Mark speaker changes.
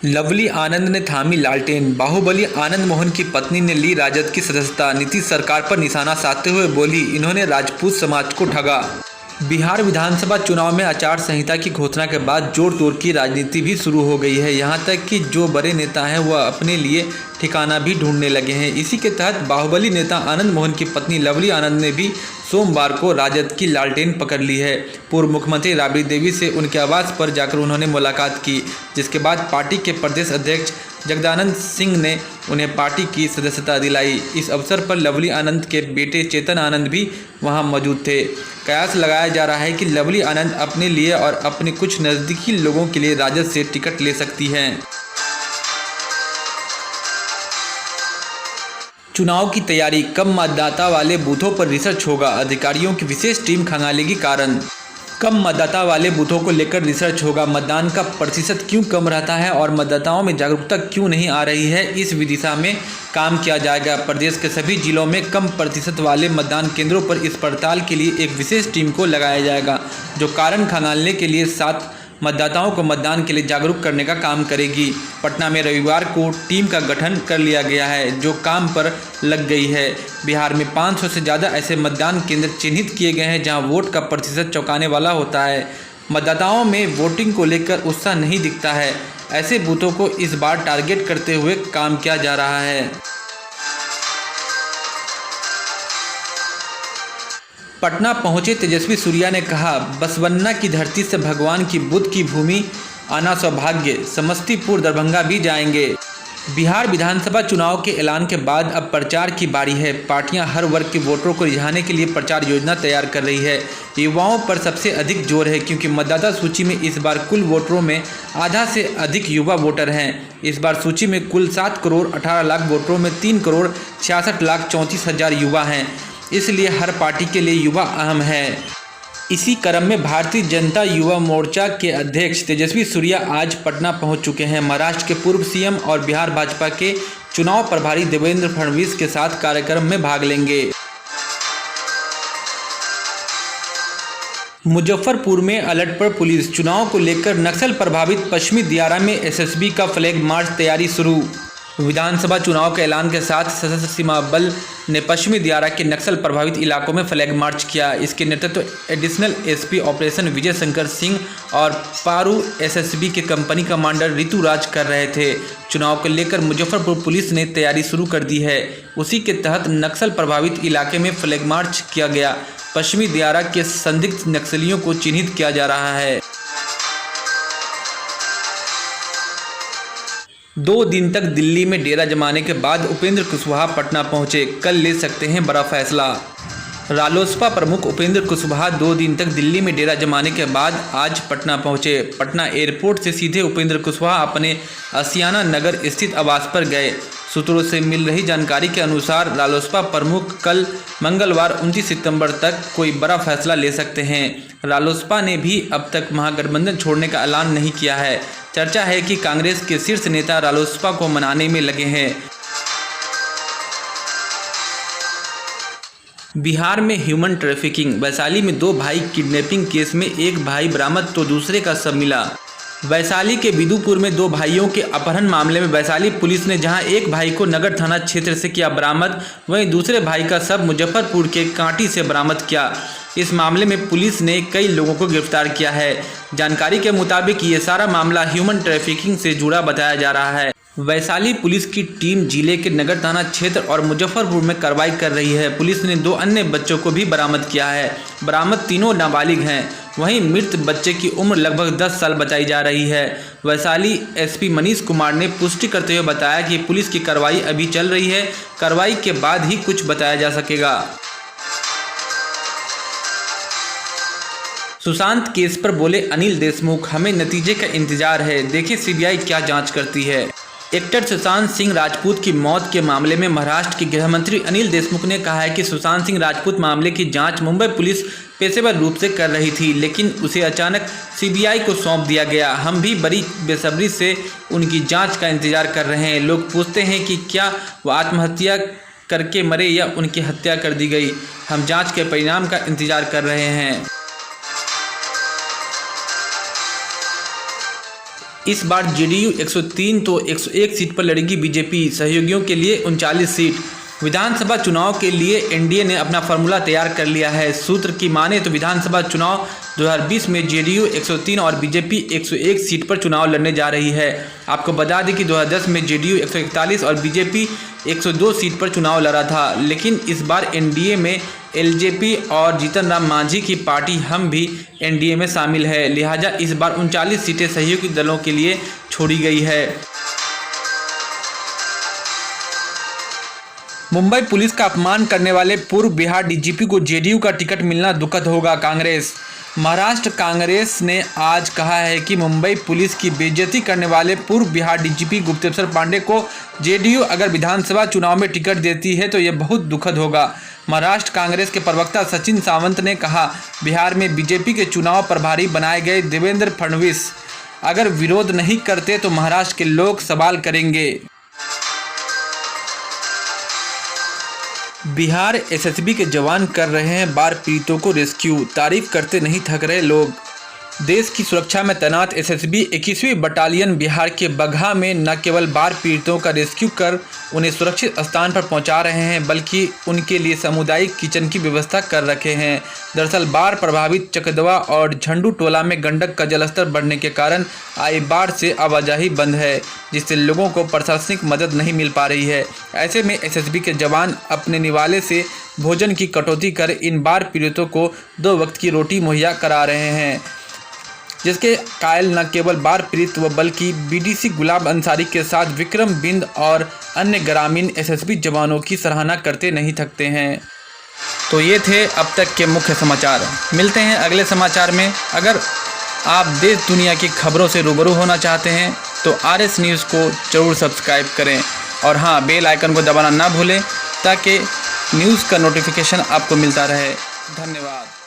Speaker 1: लवली आनंद ने थामी लालटेन। बाहुबली आनंद मोहन की पत्नी ने ली राजद की सदस्यता। नीतीश सरकार पर निशाना साधते हुए बोली, इन्होंने राजपूत समाज को ठगा। बिहार विधानसभा चुनाव में आचार संहिता की घोषणा के बाद जोर तोड़ की राजनीति भी शुरू हो गई है। यहां तक कि जो बड़े नेता हैं वह अपने लिए ठिकाना भी ढूंढने लगे हैं। इसी के तहत बाहुबली नेता आनंद मोहन की पत्नी लवली आनंद ने भी सोमवार को राजद की लालटेन पकड़ ली है। पूर्व मुख्यमंत्री राबड़ी देवी से उनके आवास पर जाकर उन्होंने मुलाकात की, जिसके बाद पार्टी के प्रदेश अध्यक्ष जगदानंद सिंह ने उन्हें पार्टी की सदस्यता दिलाई। इस अवसर पर लवली आनंद के बेटे चेतन आनंद भी वहां मौजूद थे। कयास लगाया जा रहा है कि लवली आनंद अपने लिए और अपने कुछ नज़दीकी लोगों के लिए राजद से टिकट ले सकती हैं। चुनाव की तैयारी, कम मतदाता वाले बूथों पर रिसर्च होगा। अधिकारियों की विशेष टीम खंगालेगी कारण। कम मतदाता वाले बूथों को लेकर रिसर्च होगा। मतदान का प्रतिशत क्यों कम रहता है और मतदाताओं में जागरूकता क्यों नहीं आ रही है, इस दिशा में काम किया जाएगा। प्रदेश के सभी जिलों में कम प्रतिशत वाले मतदान केंद्रों पर इस पड़ताल के लिए एक विशेष टीम को लगाया जाएगा, जो कारण खंगालने के लिए 7 मतदाताओं को मतदान के लिए जागरूक करने का काम करेगी। पटना में रविवार को टीम का गठन कर लिया गया है, जो काम पर लग गई है। बिहार में 500 से ज़्यादा ऐसे मतदान केंद्र चिन्हित किए गए हैं जहां वोट का प्रतिशत चौंकाने वाला होता है। मतदाताओं में वोटिंग को लेकर उत्साह नहीं दिखता है। ऐसे बूथों को इस बार टारगेट करते हुए काम किया जा रहा है। पटना पहुंचे तेजस्वी सूर्या ने कहा, बसवन्ना की धरती से भगवान की बुद्ध की भूमि आना सौभाग्य, समस्तीपुर दरभंगा भी जाएंगे। बिहार विधानसभा चुनाव के ऐलान के बाद अब प्रचार की बारी है। पार्टियां हर वर्ग के वोटरों को रिझाने के लिए प्रचार योजना तैयार कर रही है। युवाओं पर सबसे अधिक जोर है, क्योंकि मतदाता सूची में इस बार कुल वोटरों में आधा से अधिक युवा वोटर हैं। इस बार सूची में कुल 7 करोड़ 18 लाख वोटरों में 3 करोड़ 66 लाख 34 हजार युवा हैं। इसलिए हर पार्टी के लिए युवा अहम है। इसी क्रम में भारतीय जनता युवा मोर्चा के अध्यक्ष तेजस्वी सूर्या आज पटना पहुंच चुके हैं। महाराष्ट्र के पूर्व सीएम और बिहार भाजपा के चुनाव प्रभारी देवेंद्र फडणवीस के साथ कार्यक्रम में भाग लेंगे। मुजफ्फरपुर में अलर्ट पर पुलिस। चुनाव को लेकर नक्सल प्रभावित पश्चिमी दियारा में एसएसबी का फ्लैग मार्च तैयारी शुरू। विधानसभा चुनाव के ऐलान के साथ सशस्त्र सीमा बल ने पश्चिमी दियारा के नक्सल प्रभावित इलाकों में फ्लैग मार्च किया। इसके नेतृत्व additional SP operation Vijay Shankar Singh और पारू एसएसबी के कंपनी कमांडर ऋतु राज कर रहे थे। चुनाव को लेकर मुजफ्फरपुर पुलिस ने तैयारी शुरू कर दी है। उसी के तहत नक्सल प्रभावित इलाके में फ्लैग मार्च किया गया। पश्चिमी दियारा के संदिग्ध नक्सलियों को चिन्हित किया जा रहा है। 2 दिन तक दिल्ली में डेरा जमाने के बाद उपेंद्र कुशवाहा पटना पहुंचे। कल ले सकते हैं बड़ा फैसला। रालोसपा प्रमुख उपेंद्र कुशवाहा 2 दिन तक दिल्ली में डेरा जमाने के बाद आज पटना पहुंचे। पटना एयरपोर्ट से सीधे उपेंद्र कुशवाहा अपने आशियाना नगर स्थित आवास पर गए। सूत्रों से मिल रही जानकारी के अनुसार रालोसपा प्रमुख कल मंगलवार 29 सितंबर तक कोई बड़ा फैसला ले सकते हैं। रालोसपा ने भी अब तक महागठबंधन छोड़ने का ऐलान नहीं किया है। चर्चा है कि कांग्रेस के शीर्ष नेता रालोसपा को मनाने में लगे हैं। बिहार में ह्यूमन ट्रैफिकिंग। वैशाली में 2 भाई किडनैपिंग केस में एक भाई बरामद तो दूसरे का शव मिला। वैशाली के बिदुपुर में 2 भाइयों के अपहरण मामले में वैशाली पुलिस ने जहां एक भाई को नगर थाना क्षेत्र से किया बरामद, वहीं दूसरे भाई का शव मुजफ्फरपुर के कांटी से बरामद किया। इस मामले में पुलिस ने कई लोगों को गिरफ्तार किया है। जानकारी के मुताबिक ये सारा मामला ह्यूमन ट्रैफिकिंग से जुड़ा बताया जा रहा है। वैशाली पुलिस की टीम जिले के नगर थाना क्षेत्र और मुजफ्फरपुर में कार्रवाई कर रही है। पुलिस ने 2 अन्य बच्चों को भी बरामद किया है। बरामद तीनों नाबालिग हैं। वहीं मृत बच्चे की उम्र लगभग 10 साल बताई जा रही है। वैशाली एसपी मनीष कुमार ने पुष्टि करते हुए बताया कि पुलिस की कार्रवाई अभी चल रही है। कार्रवाई के बाद ही कुछ बताया जा सकेगा। सुशांत केस पर बोले अनिल देशमुख, हमें नतीजे का इंतजार है, देखिए सीबीआई क्या जांच करती है। एक्टर सुशांत सिंह राजपूत की मौत के मामले में महाराष्ट्र के गृह मंत्री अनिल देशमुख ने कहा है कि सुशांत सिंह राजपूत मामले की जांच मुंबई पुलिस पेशेवर रूप से कर रही थी, लेकिन उसे अचानक सीबीआई को सौंप दिया गया। हम भी बड़ी बेसब्री से उनकी जांच का इंतजार कर रहे हैं। लोग पूछते हैं कि क्या वह आत्महत्या करके मरे या उनकी हत्या कर दी गई। हम जाँच के परिणाम का इंतजार कर रहे हैं। इस बार जेडीयू 103 तो 101 सीट पर लड़ेगी बीजेपी, सहयोगियों के लिए 39 सीट। विधानसभा चुनाव के लिए एनडीए ने अपना फार्मूला तैयार कर लिया है। सूत्र की माने तो विधानसभा चुनाव 2020 में जेडीयू 103 और बीजेपी 101 सीट पर चुनाव लड़ने जा रही है। आपको बता दें कि 2010 में जेडीयू 141 और बीजेपी 102 सीट पर चुनाव लड़ा था, लेकिन इस बार एनडीए में एलजेपी और जीतन राम मांझी की पार्टी हम भी एनडीए में शामिल है, लिहाजा इस बार 39 सीटें सहयोगी दलों के लिए छोड़ी गई है। मुंबई पुलिस का अपमान करने वाले पूर्व बिहार डीजीपी को जेडीयू का टिकट मिलना दुखद होगा। कांग्रेस महाराष्ट्र कांग्रेस ने आज कहा है कि मुंबई पुलिस की बेइज्जती करने वाले पूर्व बिहार डीजीपी गुप्तेश्वर पांडे को जेडीयू अगर विधानसभा चुनाव में टिकट देती है तो यह बहुत दुखद होगा। महाराष्ट्र कांग्रेस के प्रवक्ता सचिन सावंत ने कहा, बिहार में बीजेपी के चुनाव प्रभारी बनाए गए देवेंद्र फडणवीस अगर विरोध नहीं करते तो महाराष्ट्र के लोग सवाल करेंगे। बिहार एसएसबी के जवान कर रहे हैं बाढ़ पीड़ितों को रेस्क्यू, तारीफ करते नहीं थक रहे लोग। देश की सुरक्षा में तैनात एसएसबी 21वीं बटालियन बिहार के बगहा में न केवल बाढ़ पीड़ितों का रेस्क्यू कर उन्हें सुरक्षित स्थान पर पहुंचा रहे हैं, बल्कि उनके लिए सामुदायिक किचन की व्यवस्था कर रखे हैं। दरअसल बाढ़ प्रभावित चकदवा और झंडू टोला में गंडक का जलस्तर बढ़ने के कारण आई बाढ़ से आवाजाही बंद है, जिससे लोगों को प्रशासनिक मदद नहीं मिल पा रही है। ऐसे में एसएसबी के जवान अपने निवाले से भोजन की कटौती कर इन बाढ़ पीड़ितों को 2 वक्त की रोटी मुहैया करा रहे हैं, जिसके कायल न केवल बाढ़ पीड़ित व बल्कि बीडीसी गुलाब अंसारी के साथ विक्रम बिंद और अन्य ग्रामीण एसएसबी जवानों की सराहना करते नहीं थकते हैं। तो ये थे अब तक के मुख्य समाचार। मिलते हैं अगले समाचार में। अगर आप देश दुनिया की खबरों से रूबरू होना चाहते हैं तो RS न्यूज़ को ज़रूर सब्सक्राइब करें और हाँ, बेल आइकन को दबाना ना भूलें ताकि न्यूज़ का नोटिफिकेशन आपको मिलता रहे। धन्यवाद।